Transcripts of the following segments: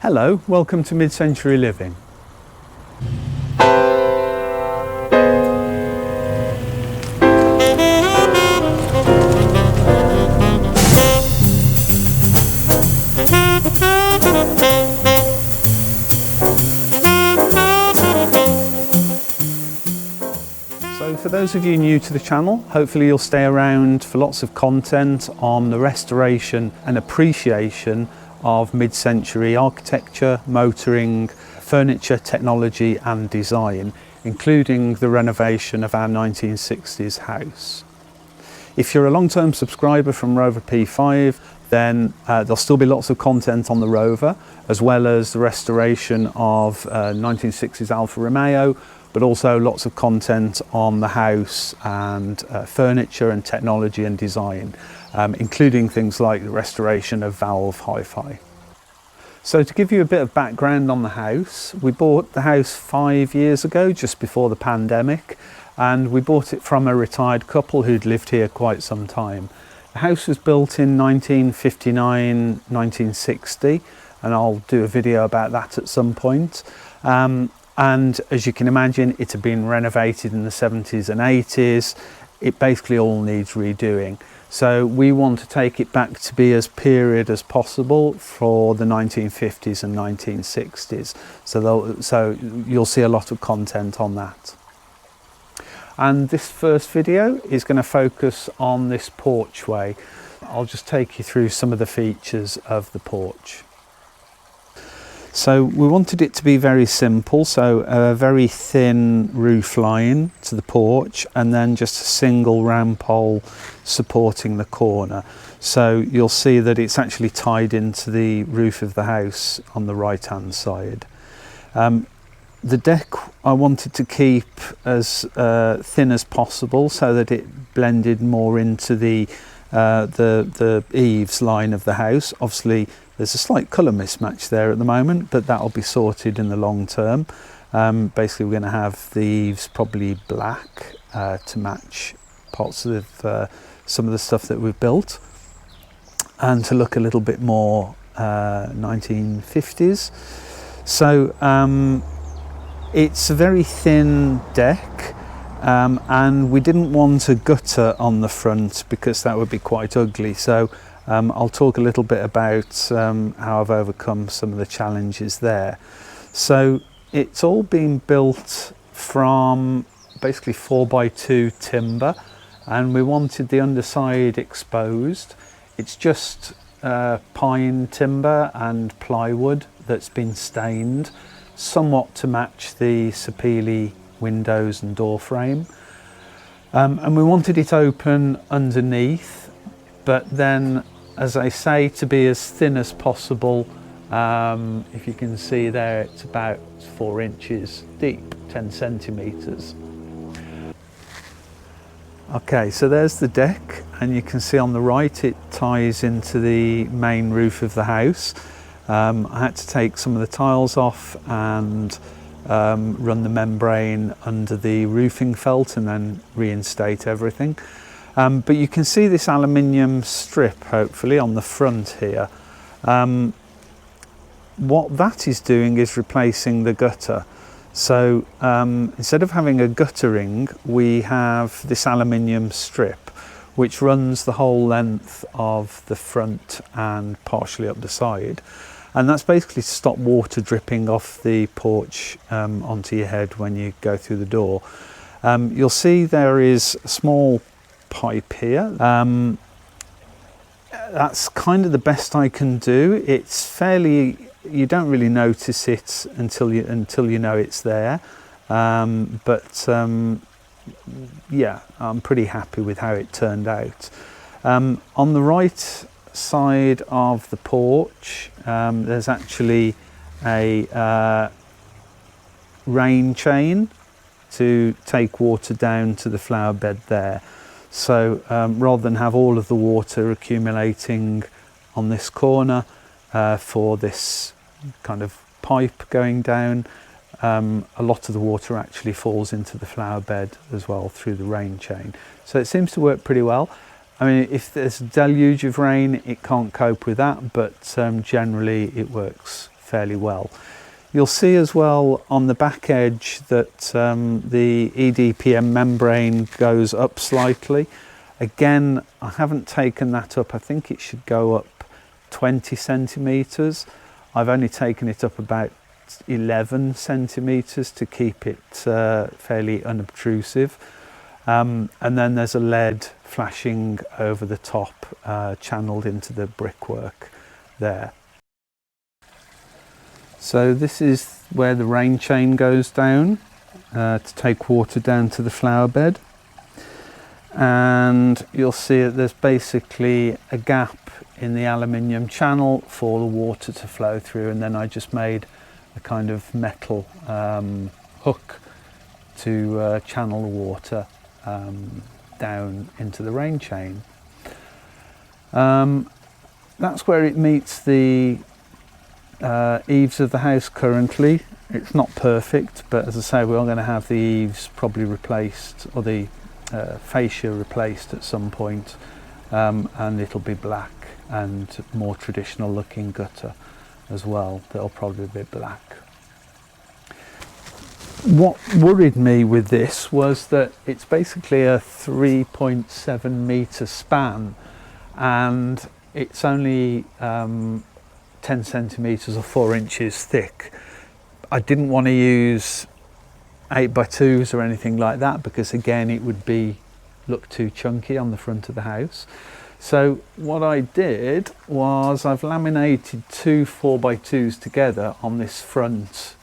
Hello, welcome to Mid-Century Living. So for those of you new to the channel, hopefully you'll stay around for lots of content on the restoration and appreciation of mid-century architecture, motoring, furniture, technology and design, including the renovation of our 1960s house. If you're a long-term subscriber from Rover P5, then there'll still be lots of content on the Rover, as well as the restoration of 1960s Alfa Romeo, but also lots of content on the house and furniture and technology and design, including things like the restoration of Valve Hi-Fi. So to give you a bit of background on the house, we bought the house 5 years ago, just before the pandemic, and we bought it from a retired couple who'd lived here quite some time. The house was built in 1959, 1960, and I'll do a video about that at some point. And as you can imagine, it had been renovated in the 70s and 80s. It basically all needs redoing. So we want to take it back to be as period as possible for the 1950s and 1960s. So you'll see a lot of content on that. And this first video is going to focus on this porchway. I'll just take you through some of the features of the porch. So we wanted it to be very simple, so a very thin roof line to the porch and then just a single round pole supporting the corner. So you'll see that it's actually tied into the roof of the house on the right hand side. The deck I wanted to keep as thin as possible so that it blended more into the eaves line of the house. Obviously there's a slight colour mismatch there at the moment, but that'll be sorted in the long term. Basically we're going to have the eaves probably black to match parts of some of the stuff that we've built, and to look a little bit more 1950s. So it's a very thin deck, and we didn't want a gutter on the front because that would be quite ugly. So I'll talk a little bit about how I've overcome some of the challenges there. So it's all been built from basically 4x2 timber, and we wanted the underside exposed. It's just pine timber and plywood that's been stained somewhat to match the Sapele windows and door frame. And we wanted it open underneath, but then, as I say, to be as thin as possible. If you can see there, it's about 4 inches deep, 10 centimetres. Okay, so there's the deck, and you can see on the right it ties into the main roof of the house. I had to take some of the tiles off and run the membrane under the roofing felt and then reinstate everything. But you can see this aluminium strip hopefully on the front here. What that is doing is replacing the gutter. So instead of having a guttering, we have this aluminium strip which runs the whole length of the front and partially up the side. And that's basically to stop water dripping off the porch onto your head when you go through the door. You'll see there is a small pipe here. That's kind of the best I can do. It's fairly, you don't really notice it until you know it's there. Yeah, I'm pretty happy with how it turned out. On the right side of the porch, there's actually a rain chain to take water down to the flower bed there. So rather than have all of the water accumulating on this corner for this kind of pipe going down, a lot of the water actually falls into the flower bed as well through the rain chain. So it seems to work pretty well. I mean, if there's a deluge of rain, it can't cope with that, but generally it works fairly well. You'll see as well on the back edge that the EDPM membrane goes up slightly. Again, I haven't taken that up. I think it should go up 20 centimetres. I've only taken it up about 11 centimetres to keep it fairly unobtrusive. And then there's a LED flashing over the top, channelled into the brickwork there. So this is where the rain chain goes down to take water down to the flower bed. And you'll see that there's basically a gap in the aluminium channel for the water to flow through, and then I just made a kind of metal hook to channel the water down into the rain chain. That's where it meets the eaves of the house currently. It's not perfect, but as I say, we are going to have the eaves probably replaced, or the fascia replaced at some point, and it'll be black and more traditional looking gutter as well. That'll probably be black. What worried me with this was that it's basically a 3.7 metre span, and it's only 10 centimetres or 4 inches thick. I didn't want to use 8x2s or anything like that, because again it would look too chunky on the front of the house. So what I did was I've laminated 2 4x2s together on this front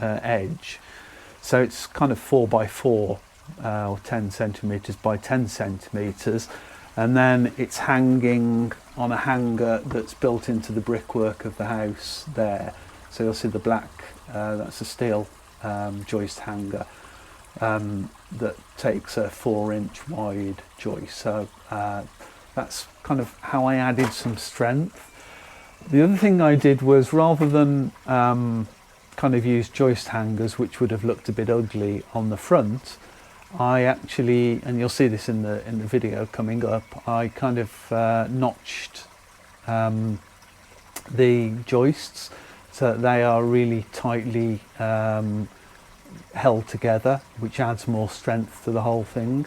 edge. So it's kind of 4x4 or 10 centimetres by 10 centimetres. And then it's hanging on a hanger that's built into the brickwork of the house there. So you'll see the black, that's a steel joist hanger that takes a 4-inch wide joist. So that's kind of how I added some strength. The other thing I did was, rather than kind of use joist hangers, which would have looked a bit ugly on the front, I actually, and you'll see this in the video coming up, I kind of notched the joists so that they are really tightly held together, which adds more strength to the whole thing.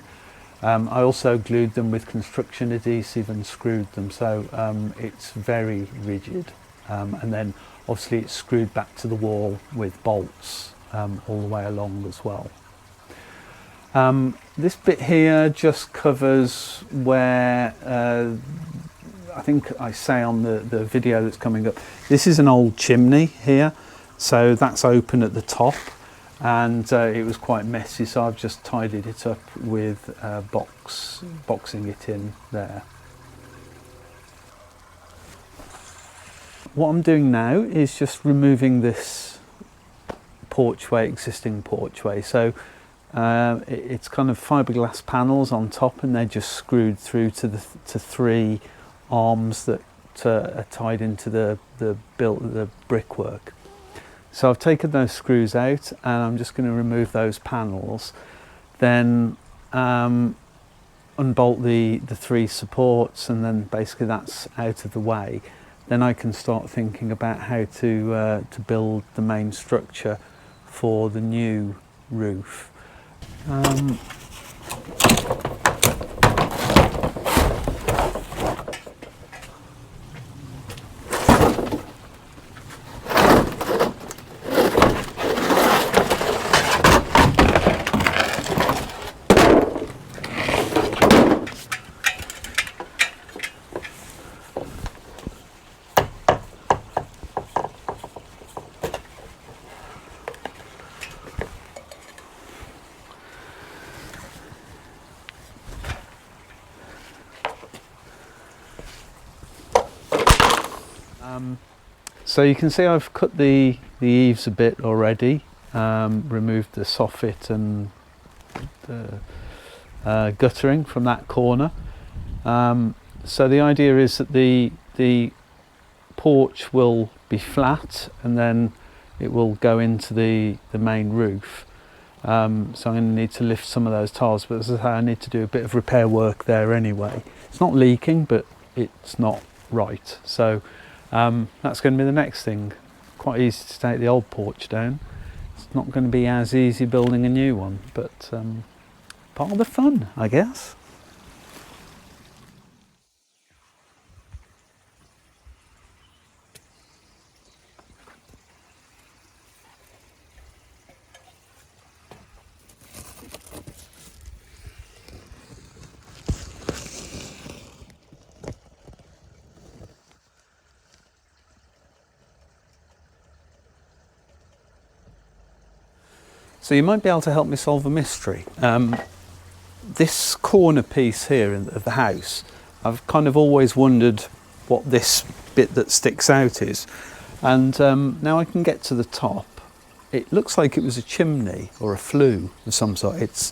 I also glued them with construction adhesive and screwed them, so it's very rigid, and then obviously it's screwed back to the wall with bolts all the way along as well. This bit here just covers where I think I say on the video that's coming up, this is an old chimney here, so that's open at the top, and it was quite messy, so I've just tidied it up with boxing it in there. What I'm doing now is just removing this porchway, existing porchway. So it's kind of fiberglass panels on top, and they're just screwed through to 3 arms that are tied into the brickwork. So I've taken those screws out, and I'm just going to remove those panels, then unbolt the 3 supports, and then basically that's out of the way. Then I can start thinking about how to build the main structure for the new roof. So you can see I've cut the eaves a bit already, removed the soffit and the guttering from that corner. So the idea is that the porch will be flat, and then it will go into the main roof. So I'm going to need to lift some of those tiles, but as I say, I need to do a bit of repair work there anyway. It's not leaking, but it's not right. So that's going to be the next thing. quite easy to take the old porch down. It's not going to be as easy building a new one, but part of the fun, I guess. So you might be able to help me solve a mystery. This corner piece here of the house, I've kind of always wondered what this bit that sticks out is. And now I can get to the top. It looks like it was a chimney or a flue of some sort. It's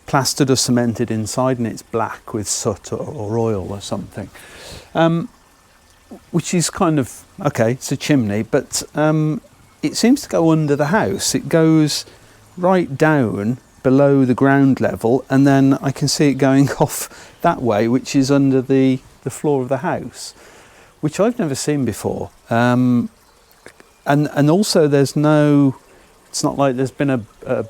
plastered or cemented inside, and it's black with soot or oil or something. Which is kind of, okay, it's a chimney, but it seems to go under the house. It goes right down below the ground level, and then I can see it going off that way, which is under the floor of the house, which I've never seen before. And also there's no, it's not like there's been a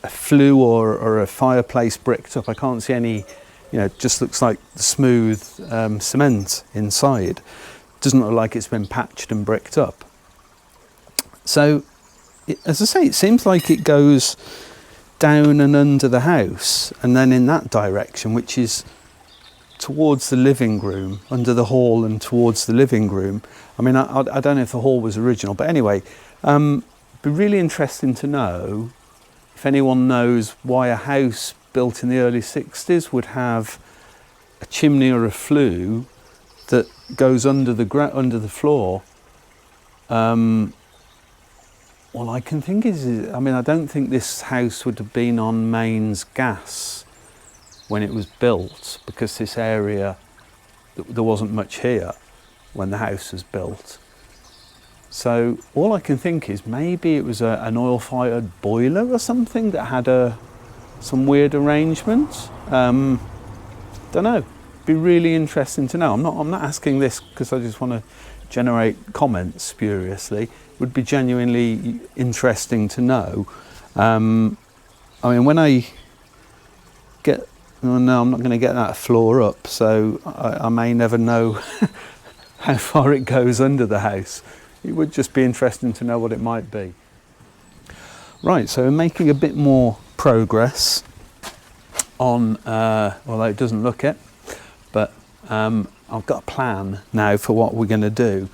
flue or a fireplace bricked up. I can't see any, it just looks like smooth cement inside. Doesn't look like it's been patched and bricked up. So, as I say, it seems like it goes down and under the house, and then in that direction, which is towards the living room, under the hall and towards the living room. I mean, I don't know if the hall was original, but anyway, it'd be really interesting to know if anyone knows why a house built in the early 60s would have a chimney or a flue that goes under the floor. All I can think is, I mean, I don't think this house would have been on mains gas when it was built, because this area, there wasn't much here when the house was built. So all I can think is maybe it was an oil-fired boiler or something that had some weird arrangement. Don't know. Be really interesting to know. I'm not asking this because I just want to generate comments spuriously. It would be genuinely interesting to know. I mean, when I get, oh no, I'm not going to get that floor up, so I may never know how far it goes under the house. It would just be interesting to know what it might be. Right, so we're making a bit more progress on, although it doesn't look it, but I've got a plan now for what we're going to do.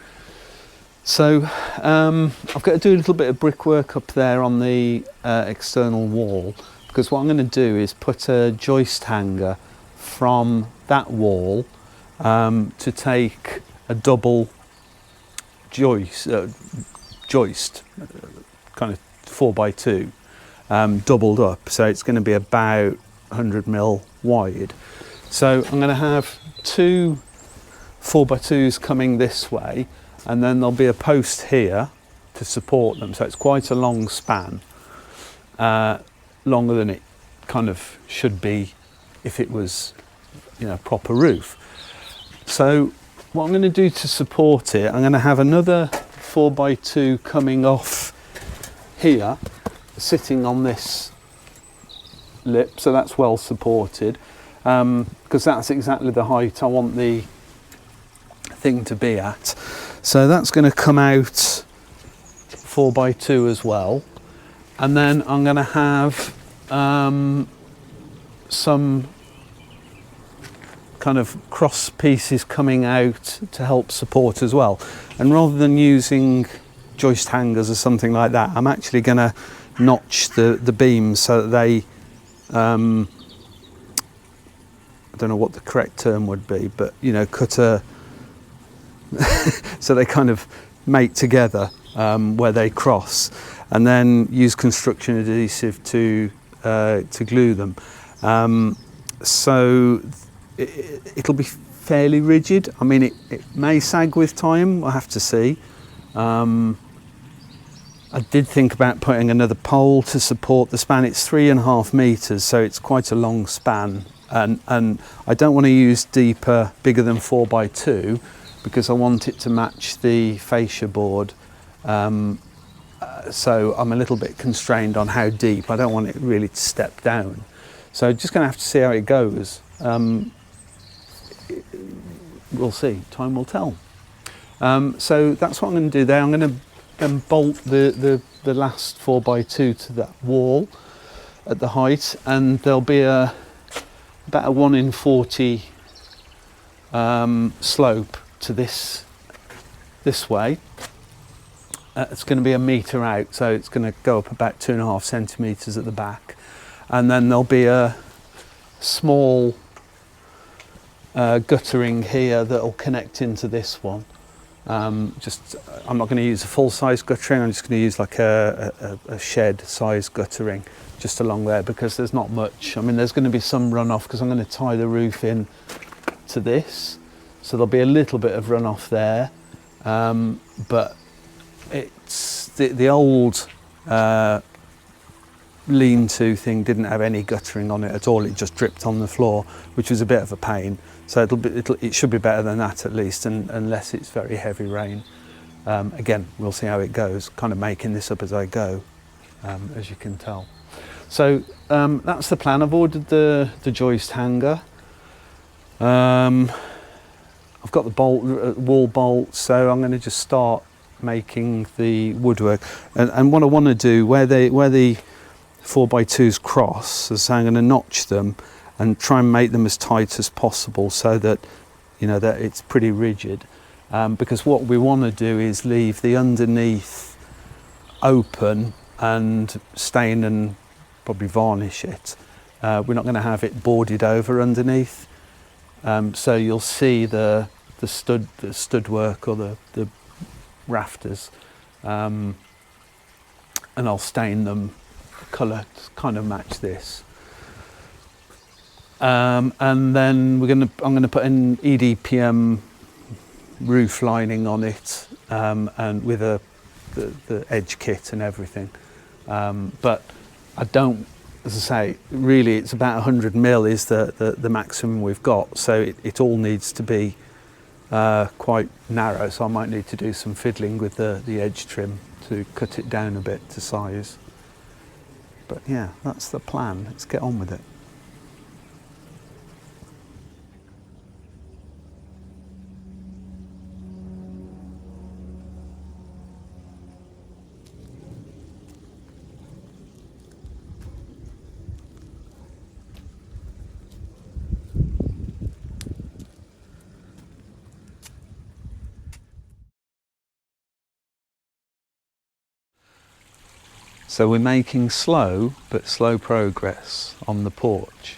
So I've got to do a little bit of brickwork up there on the external wall, because what I'm going to do is put a joist hanger from that wall to take a double joist, kind of 4x2, doubled up. So it's going to be about 100mm wide. So I'm going to have two 4x2s coming this way, and then there'll be a post here to support them. So it's quite a long span, longer than it kind of should be if it was, proper roof. So what I'm going to do to support it, I'm going to have another 4x2 coming off here, sitting on this lip, so that's well supported, because that's exactly the height I want the thing to be at. So that's going to come out 4x2 as well, and then I'm going to have some kind of cross pieces coming out to help support as well. And rather than using joist hangers or something like that, I'm actually going to notch the beams so that they, I don't know what the correct term would be, but cut a so they kind of mate together where they cross, and then use construction adhesive to glue them. So it'll be fairly rigid. I mean, it may sag with time, we'll have to see. I did think about putting another pole to support the span. It's 3.5 meters, so it's quite a long span, and I don't want to use bigger than 4x2, because I want it to match the fascia board. So I'm a little bit constrained on how deep. I don't want it really to step down. So just going to have to see how it goes. We'll see. Time will tell. So that's what I'm going to do there. I'm going to bolt the last 4x2 to that wall at the height, and there'll be about a 1 in 40 slope to this way. It's going to be a metre out, so it's going to go up about 2.5 centimetres at the back, and then there'll be a small guttering here that'll connect into this one. I'm not going to use a full-size guttering. I'm just going to use like a shed-size guttering just along there, because there's not much. I mean, there's going to be some runoff because I'm going to tie the roof in to this, so there'll be a little bit of runoff there, but it's the old lean-to thing didn't have any guttering on it at all. It just dripped on the floor, which was a bit of a pain. So it should be better than that at least, unless it's very heavy rain. Again, we'll see how it goes. Kind of making this up as I go, as you can tell. So that's the plan. I've ordered the joist hanger. I've got the wall bolts, so I'm going to just start making the woodwork. And what I want to do, where the 4x2s cross, is I'm going to notch them and try and make them as tight as possible, so that that it's pretty rigid. Because what we want to do is leave the underneath open and stain and probably varnish it. We're not going to have it boarded over underneath. So you'll see the stud work or the rafters, and I'll stain them colour to kind of match this. And then I'm going to put an EDPM roof lining on it, and with the edge kit and everything. But I don't, as I say, really it's about 100 mil is the maximum we've got, so it all needs to be quite narrow, so I might need to do some fiddling with the edge trim to cut it down a bit to size. But yeah, that's the plan. Let's get on with it. So we're making slow progress on the porch.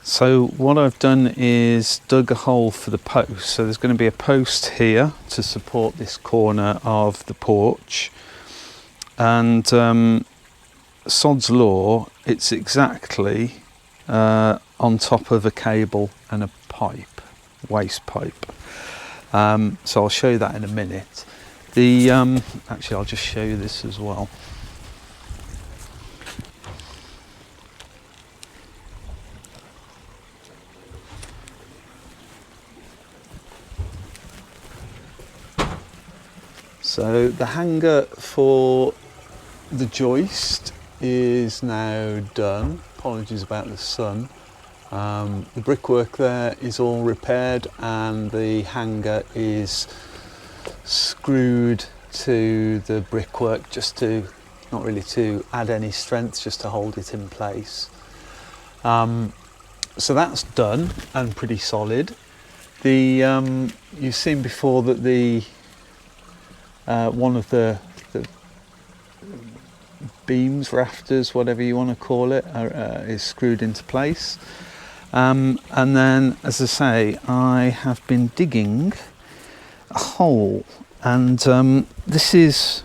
So what I've done is dug a hole for the post. So there's going to be a post here to support this corner of the porch. And sod's law, it's exactly on top of a cable and a pipe, waste pipe. So I'll show you that in a minute. Actually, I'll just show you this as well. So the hanger for the joist is now done. Apologies about the sun. The brickwork there is all repaired, and the hanger is screwed to the brickwork, just to, not really to add any strength, just to hold it in place. So that's done and pretty solid. You've seen before that one of the beams, rafters, whatever you want to call it, is screwed into place. And then, as I say, I have been digging a hole, and this is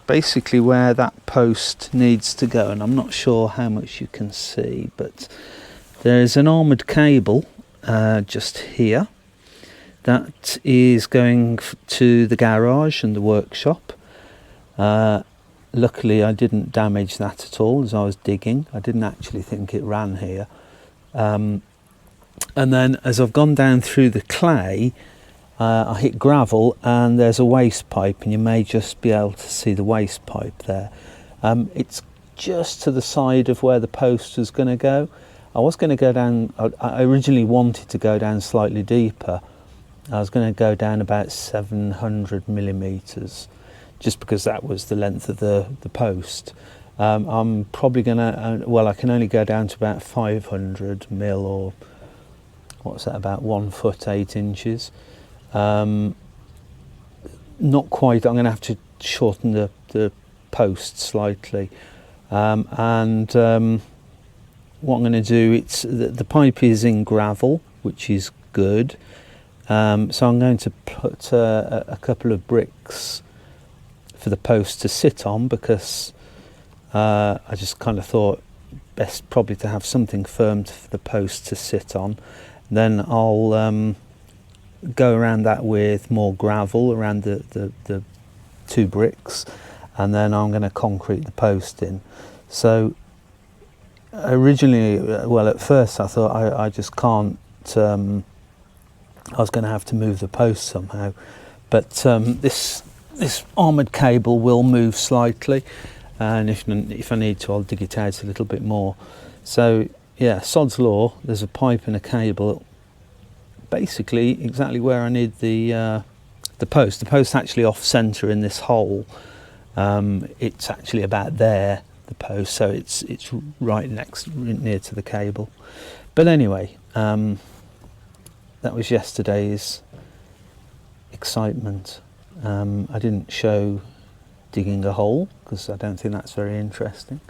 basically where that post needs to go, and I'm not sure how much you can see, but there's an armoured cable just here that is going to the garage and the workshop. Luckily I didn't damage that at all as I was digging. I didn't actually think it ran here. And then as I've gone down through the clay, I hit gravel, and there's a waste pipe, and you may just be able to see the waste pipe there. It's just to the side of where the post was going to go. I was going to go down, I originally wanted to go down slightly deeper. I was going to go down about 700 millimetres, just because that was the length of the post. I'm probably going to, well, I can only go down to about 500 mil, or what's that, about 1 foot 8 inches. Not quite. I'm going to have to shorten the post slightly, and what I'm going to do, it's the pipe is in gravel, which is good. So I'm going to put a couple of bricks for the post to sit on, because I just kind of thought best probably to have something firm for the post to sit on. Then I'll go around that with more gravel around the 2 bricks, and then I'm going to concrete the post in. So originally, well, at first I thought I just can't, I was going to have to move the post somehow, but this armoured cable will move slightly, and if I need to, I'll dig it out a little bit more. So yeah, sod's law, there's a pipe and a cable basically exactly where I need the post. The post's actually off centre in this hole. It's actually about there, the post, so it's right near to the cable. But anyway, that was yesterday's excitement. I didn't show digging a hole because I don't think that's very interesting.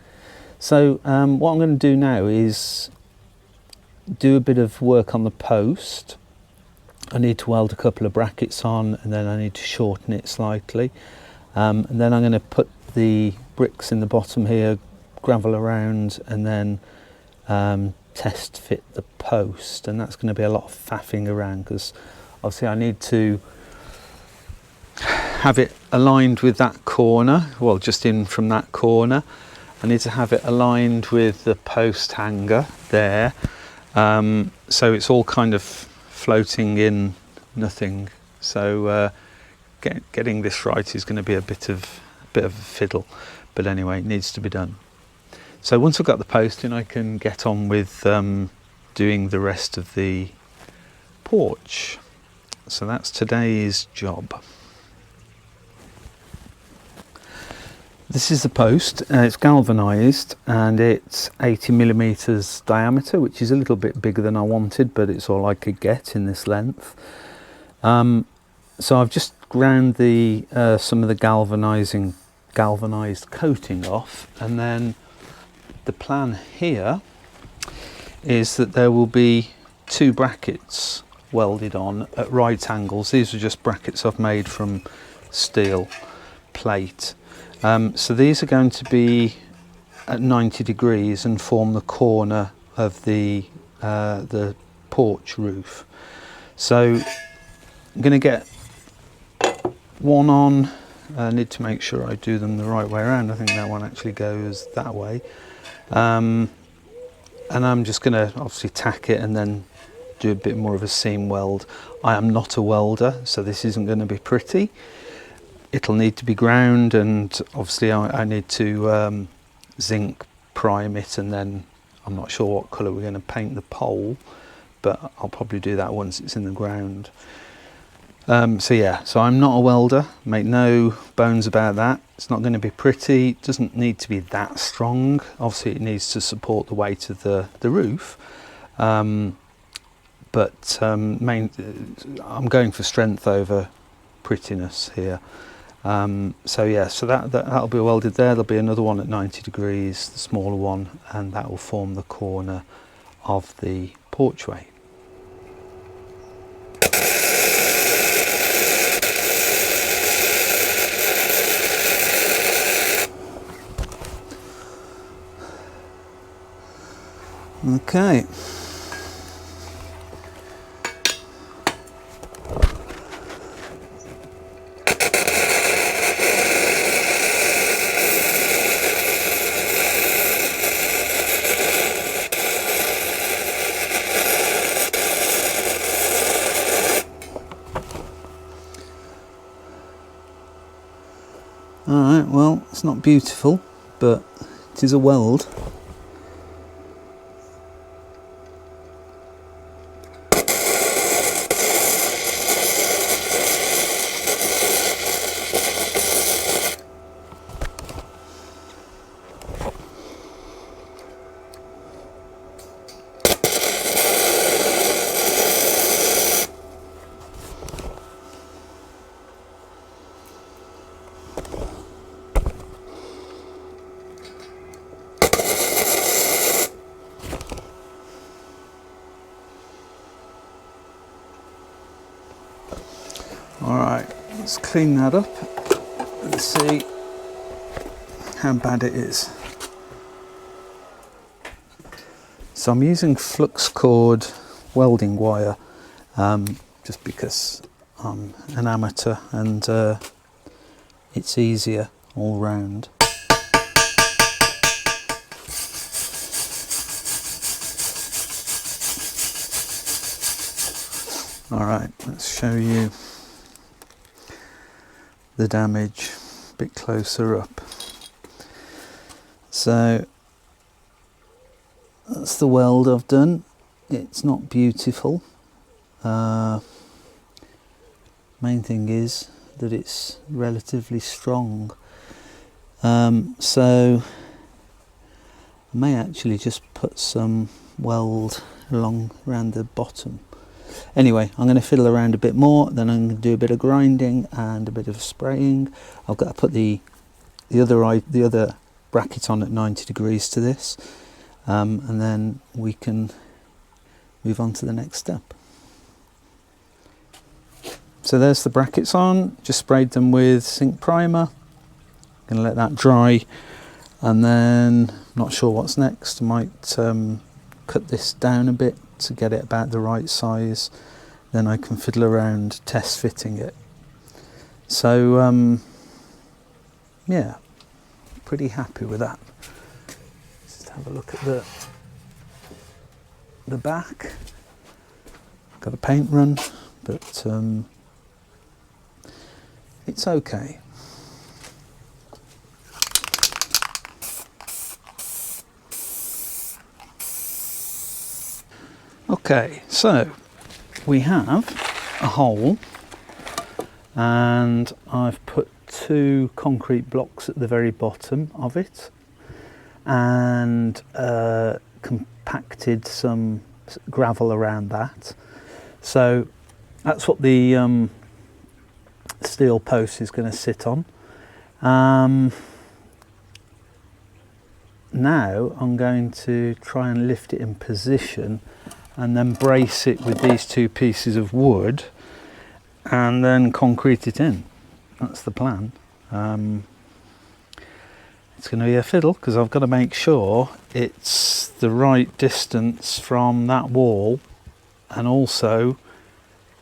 So what I'm going to do now is do a bit of work on the post. I need to weld a couple of brackets on, and then I need to shorten it slightly. And then I'm going to put the bricks in the bottom here, gravel around, and then test fit the post. And that's going to be a lot of faffing around, because obviously I need to have it aligned with that corner, well, just in from that corner. I need to have it aligned with the post hanger there, so it's all kind of floating in nothing. So getting this right is going to be a bit of a fiddle, but anyway, it needs to be done. So once I've got the post in, I can get on with doing the rest of the porch. So that's today's job. This is the post. It's galvanised, and it's 80 millimeters diameter, which is a little bit bigger than I wanted, but it's all I could get in this length. So I've just ground some of the galvanised coating off, and then the plan here is that there will be 2 brackets welded on at right angles. These are just brackets I've made from steel plate. So these are going to be at 90 degrees and form the corner of the porch roof. So I'm going to get one on. I need to make sure I do them the right way around. I think that one actually goes that way. And I'm just going to obviously tack it and then do a bit more of a seam weld. I am not a welder, so this isn't going to be pretty. It'll need to be ground, and obviously I need to zinc prime it, and then I'm not sure what colour we're going to paint the pole, but I'll probably do that once it's in the ground. So yeah, so I'm not a welder, make no bones about that. It's not going to be pretty, it doesn't need to be that strong. Obviously it needs to support the weight of the roof, but I'm going for strength over prettiness here. So yeah, so that'll be welded there. There'll be another one at 90 degrees, the smaller one, and that will form the corner of the porchway. Okay. Alright, well, it's not beautiful, but it is a weld. Alright, let's clean that up and see how bad it is. So I'm using flux cord welding wire just because I'm an amateur and it's easier all round. Alright, let's show you the damage a bit closer up. So that's the weld I've done. It's not beautiful. Main thing is that it's relatively strong. So I may actually just put some weld along around the bottom. Anyway, I'm going to fiddle around a bit more, then I'm going to do a bit of grinding and a bit of spraying. I've got to put the other bracket on at 90 degrees to this, and then we can move on to the next step. So there's the brackets on, just sprayed them with zinc primer. Going to let that dry, and then not sure what's next. Might cut this down a bit to get it about the right size, then I can fiddle around test fitting it. So yeah, pretty happy with that. Just have a look at the back. Got a paint run, but it's okay. Okay, so we have a hole, and I've put 2 concrete blocks at the very bottom of it and compacted some gravel around that. So that's what the steel post is going to sit on. Now I'm going to try and lift it in position and then brace it with these 2 pieces of wood and then concrete it in. That's the plan. It's going to be a fiddle because I've got to make sure it's the right distance from that wall and also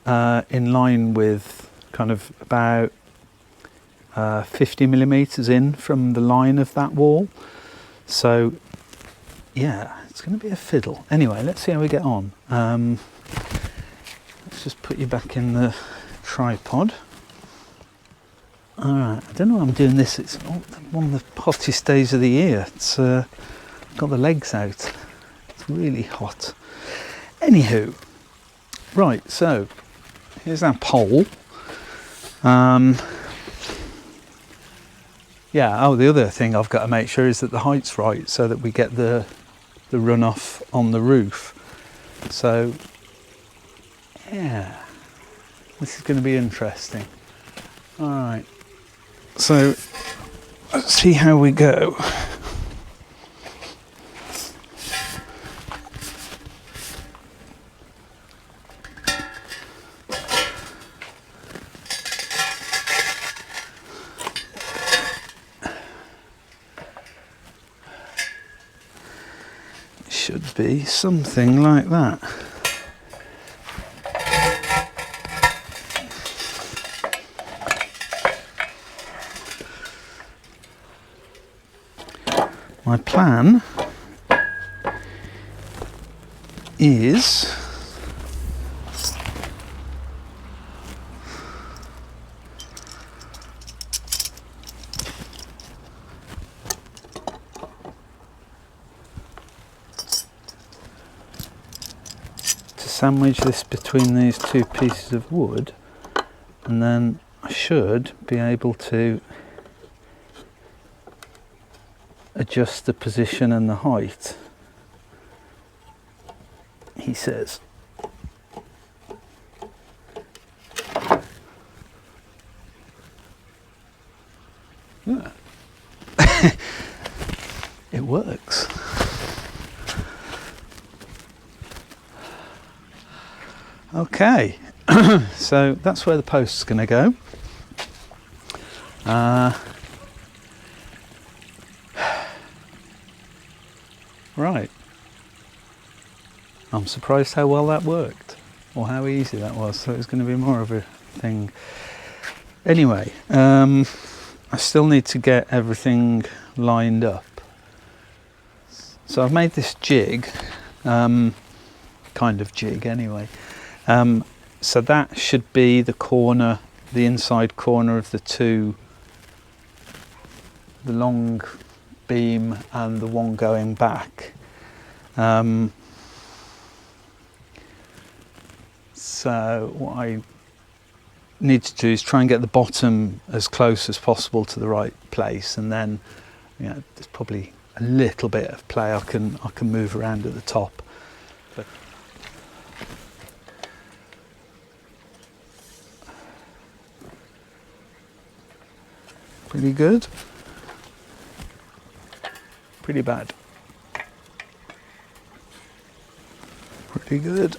in line with kind of about 50 millimeters in from the line of that wall. So yeah, it's going to be a fiddle. Anyway, let's see how we get on. Let's just put you back in the tripod. Alright, I don't know why I'm doing this. It's one of the hottest days of the year. It's got the legs out. It's really hot. Anywho, right, so here's our pole. Yeah, oh, the other thing I've got to make sure is that the height's right so that we get the runoff on the roof. So yeah, this is going to be interesting. All right, so let's see how we go. Should be something like that. My plan is sandwich this between these two pieces of wood, and then I should be able to adjust the position and the height, he says. Yeah. It works. Okay, so that's where the post's going to go. Right. I'm surprised how well that worked, or how easy that was. So it's going to be more of a thing. Anyway, I still need to get everything lined up. So I've made this jig, kind of jig anyway. So that should be the corner, the inside corner of the long beam and the one going back. So what I need to do is try and get the bottom as close as possible to the right place, and then there's probably a little bit of play I can move around at the top. But pretty good. Pretty bad. Pretty good.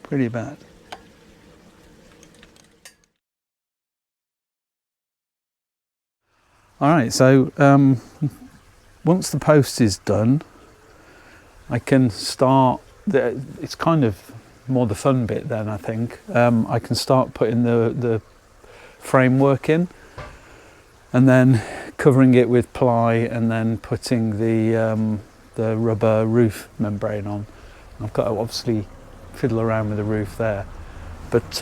Pretty bad. All right, so once the post is done, I can start. It's kind of more the fun bit then, I think. I can start putting the framework in, and then covering it with ply, and then putting the rubber roof membrane on. I've got to obviously fiddle around with the roof there, but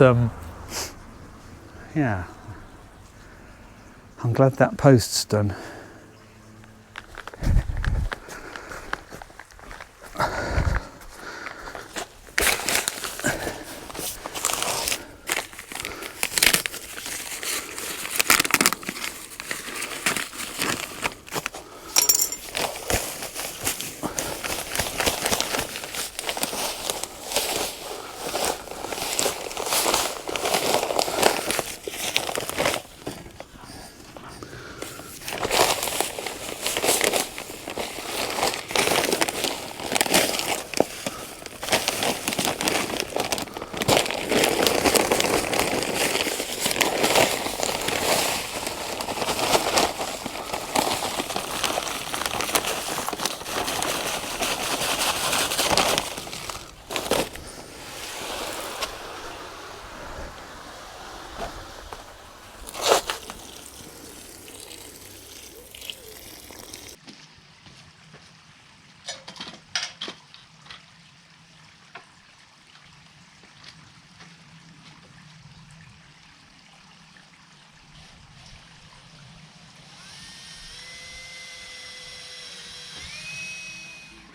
yeah, I'm glad that post's done.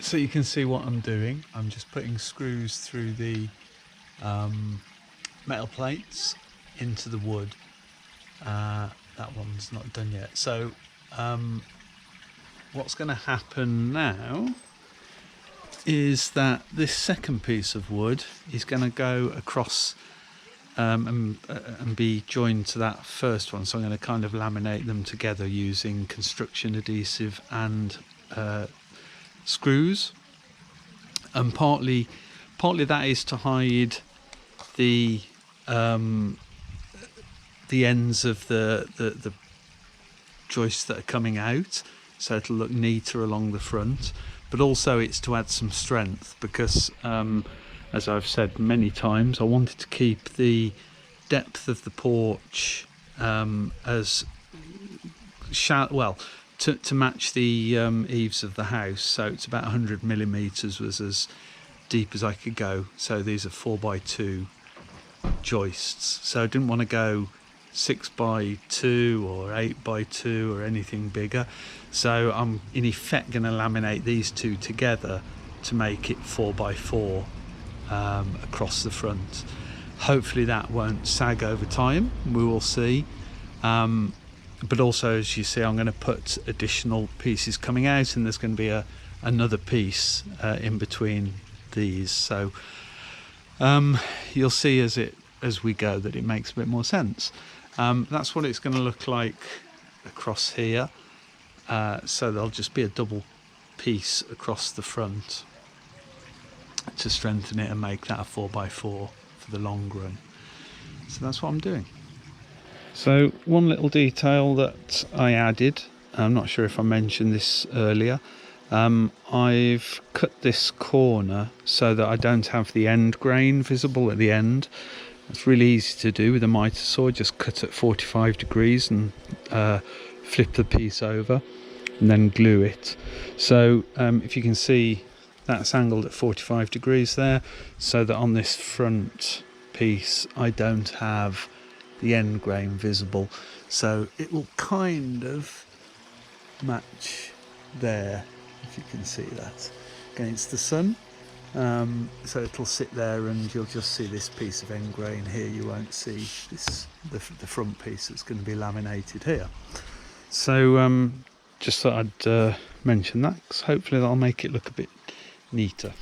So you can see what I'm doing. I'm just putting screws through the metal plates into the wood. That one's not done yet. So what's going to happen now is that this second piece of wood is going to go across and be joined to that first one. So I'm going to kind of laminate them together using construction adhesive and screws, and partly that is to hide the ends of the joists that are coming out, so it'll look neater along the front, but also it's to add some strength because as I've said many times, I wanted to keep the depth of the porch as shallow, to match the eaves of the house. So it's about 100 millimeters was as deep as I could go. So these are 4x2 joists. So I didn't want to go 6x2 or 8x2 or anything bigger. So I'm in effect going to laminate these two together to make it 4x4 across the front. Hopefully that won't sag over time, we will see. But also, as you see, I'm going to put additional pieces coming out, and there's going to be another piece in between these. So you'll see as we go that it makes a bit more sense. That's what it's going to look like across here. So there'll just be a double piece across the front to strengthen it and make that a 4x4 for the long run. So that's what I'm doing. So one little detail that I added, I'm not sure if I mentioned this earlier, I've cut this corner so that I don't have the end grain visible at the end. It's really easy to do with a miter saw. Just cut at 45 degrees and flip the piece over and then glue it. So if you can see, that's angled at 45 degrees there, so that on this front piece I don't have the end grain visible, so it will kind of match there, if you can see that against the sun. So it'll sit there and you'll just see this piece of end grain here. You won't see the front piece that's going to be laminated here. So just thought I'd mention that, because hopefully that'll make it look a bit neater.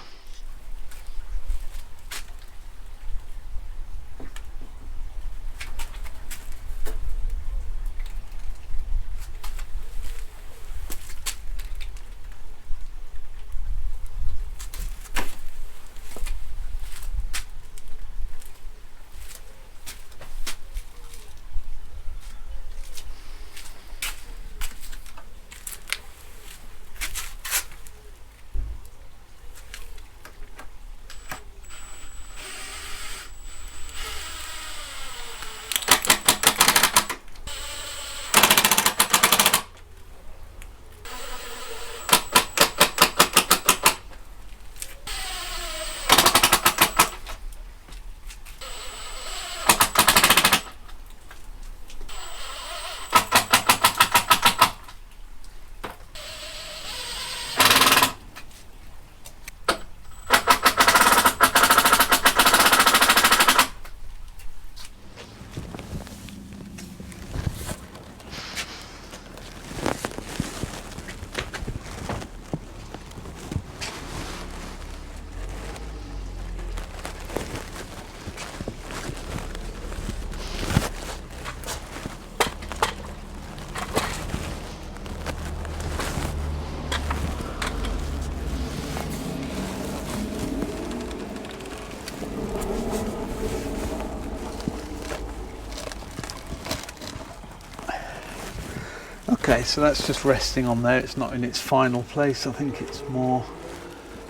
Okay, so that's just resting on there. It's not in its final place. I think it's more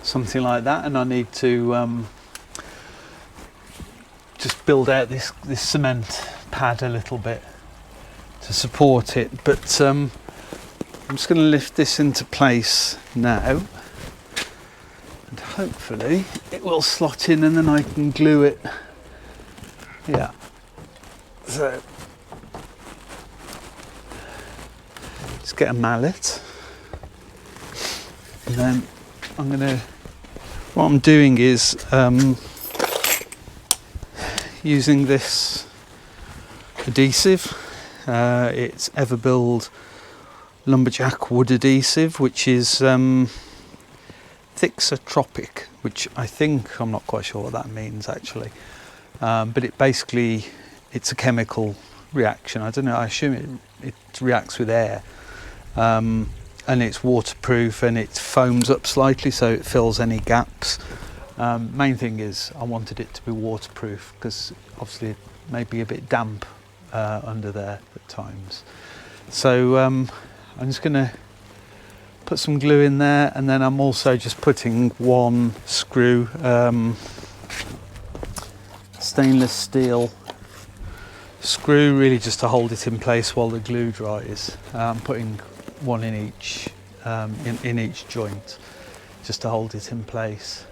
something like that, and I need to just build out this cement pad a little bit to support it. But I'm just going to lift this into place now, and hopefully it will slot in, and then I can glue it. Yeah. So just get a mallet, and then what I'm doing is using this adhesive. It's Everbuild lumberjack wood adhesive, which is Thixotropic, which I'm not quite sure what that means actually, but it's a chemical reaction. I don't know, I assume it reacts with air, and it's waterproof, and it foams up slightly so it fills any gaps. Main thing is I wanted it to be waterproof, because obviously it may be a bit damp under there at times. So I'm just going to put some glue in there, and then I'm also just putting one screw, stainless steel screw, really just to hold it in place while the glue dries. I'm putting one in each in each joint, just to hold it in place.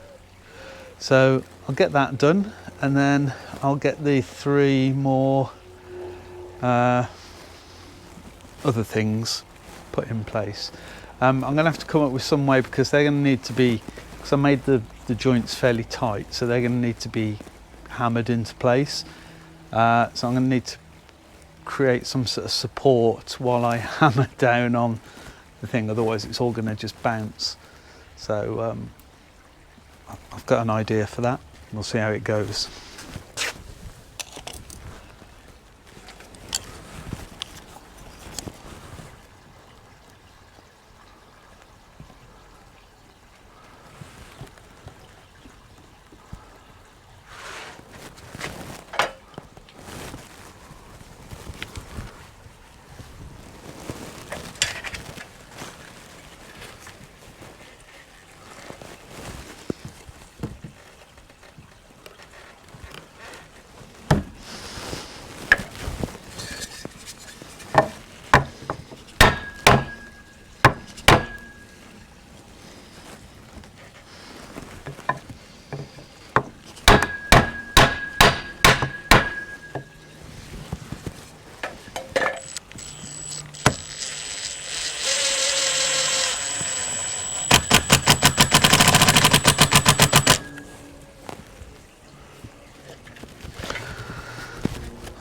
So I'll get that done, and then I'll get the 3 more other things put in place. I'm going to have to come up with some way, because they're going to need to be, because I made the joints fairly tight, so they're going to need to be hammered into place. So I'm going to need to create some sort of support while I hammer down on the thing, otherwise it's all going to just bounce. So I've got an idea for that. We'll see how it goes.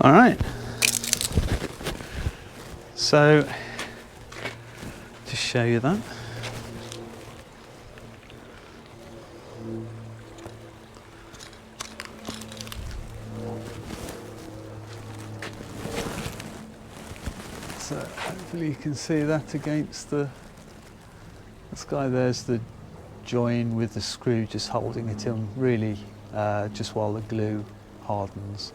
All right, so to show you that, so hopefully you can see that against the sky. There's the join with the screw just holding it in, really just while the glue hardens.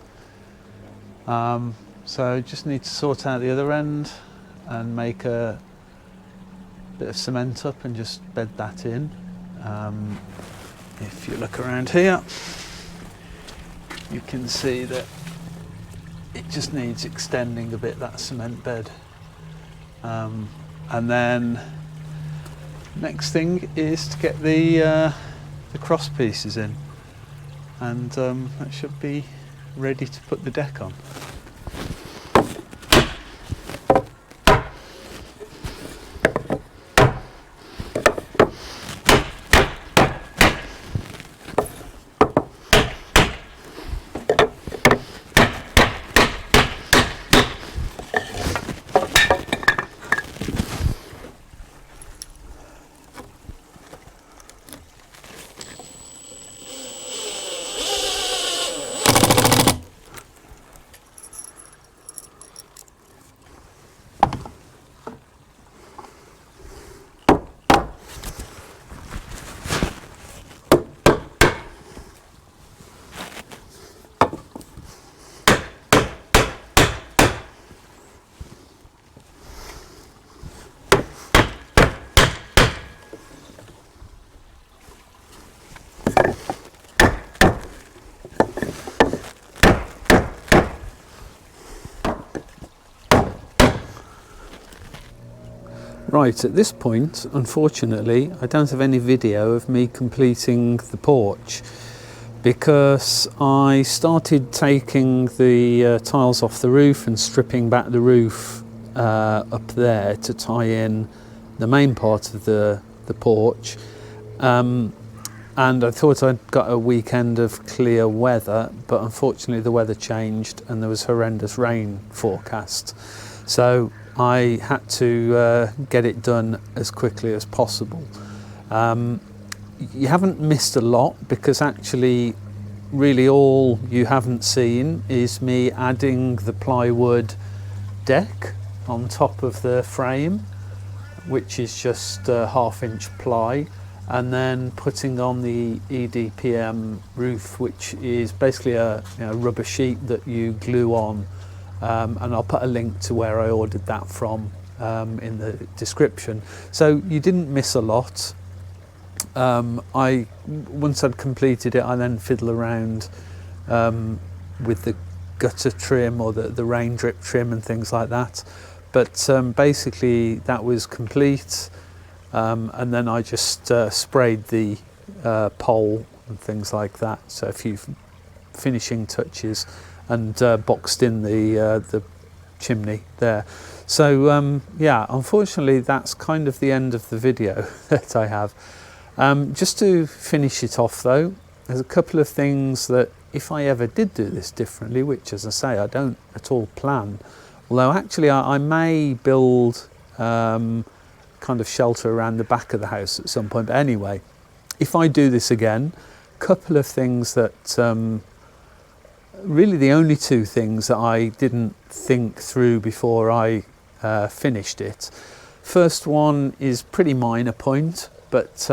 So just need to sort out the other end and make a bit of cement up and just bed that in. If you look around here, you can see that it just needs extending a bit, that cement bed. And then next thing is to get the cross pieces in, and that should be ready to put the deck on. Right, at this point, unfortunately, I don't have any video of me completing the porch, because I started taking the tiles off the roof and stripping back the roof up there to tie in the main part of the porch. And I thought I'd got a weekend of clear weather, but unfortunately the weather changed and there was horrendous rain forecast. So I had to get it done as quickly as possible. You haven't missed a lot, because actually really all you haven't seen is me adding the plywood deck on top of the frame, which is just a 1/2 inch ply, and then putting on the EDPM roof, which is basically a rubber sheet that you glue on. And I'll put a link to where I ordered that from in the description. So you didn't miss a lot. Once I'd completed it, I then fiddle around with the gutter trim or the rain drip trim and things like that. But basically that was complete, and then I just sprayed the pole and things like that. So a few finishing touches, and boxed in the chimney there. So yeah, unfortunately that's kind of the end of the video that I have. Just to finish it off though, there's a couple of things that if I ever did do this differently, which as I say I don't at all plan, although actually I may build kind of shelter around the back of the house at some point. But anyway, if I do this again, a couple of things that really the only two things that I didn't think through before I finished it. First one is pretty minor point, but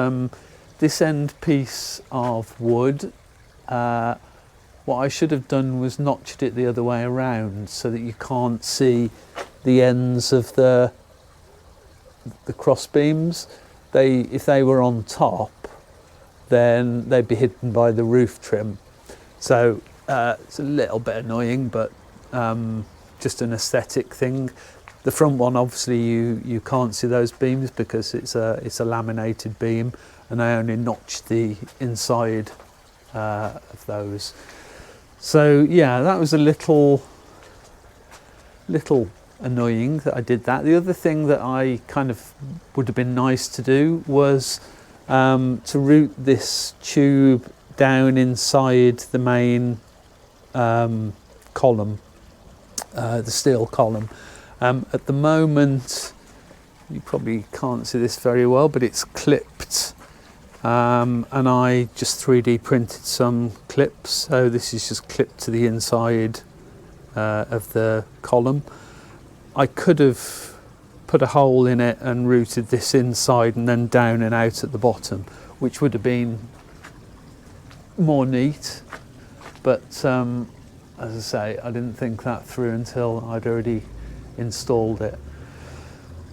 this end piece of wood, what I should have done was notched it the other way around so that you can't see the ends of the cross beams. If they were on top, then they'd be hidden by the roof trim. So it's a little bit annoying, but just an aesthetic thing. The front one, obviously, you can't see those beams because it's a laminated beam, and I only notched the inside of those. So yeah, that was a little annoying that I did that. The other thing that I kind of would have been nice to do was to route this tube down inside the main column, the steel column. At the moment, you probably can't see this very well, but it's clipped, and I just 3D printed some clips. So this is just clipped to the inside of the column. I could have put a hole in it and routed this inside and then down and out at the bottom, which would have been more neat. But as I say, I didn't think that through until I'd already installed it.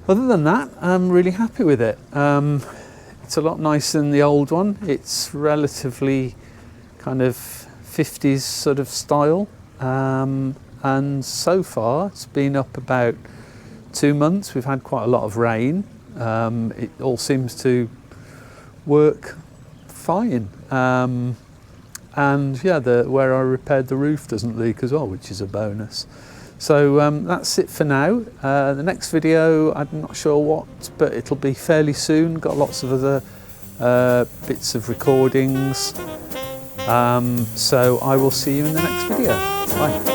Other than that, I'm really happy with it. It's a lot nicer than the old one. It's relatively kind of 50s sort of style, and so far it's been up about 2 months. We've had quite a lot of rain. It all seems to work fine, and yeah, where I repaired the roof doesn't leak as well, which is a bonus. So that's it for now. The next video, I'm not sure what, but it'll be fairly soon. Got lots of other bits of recordings. So I will see you in the next video. Bye.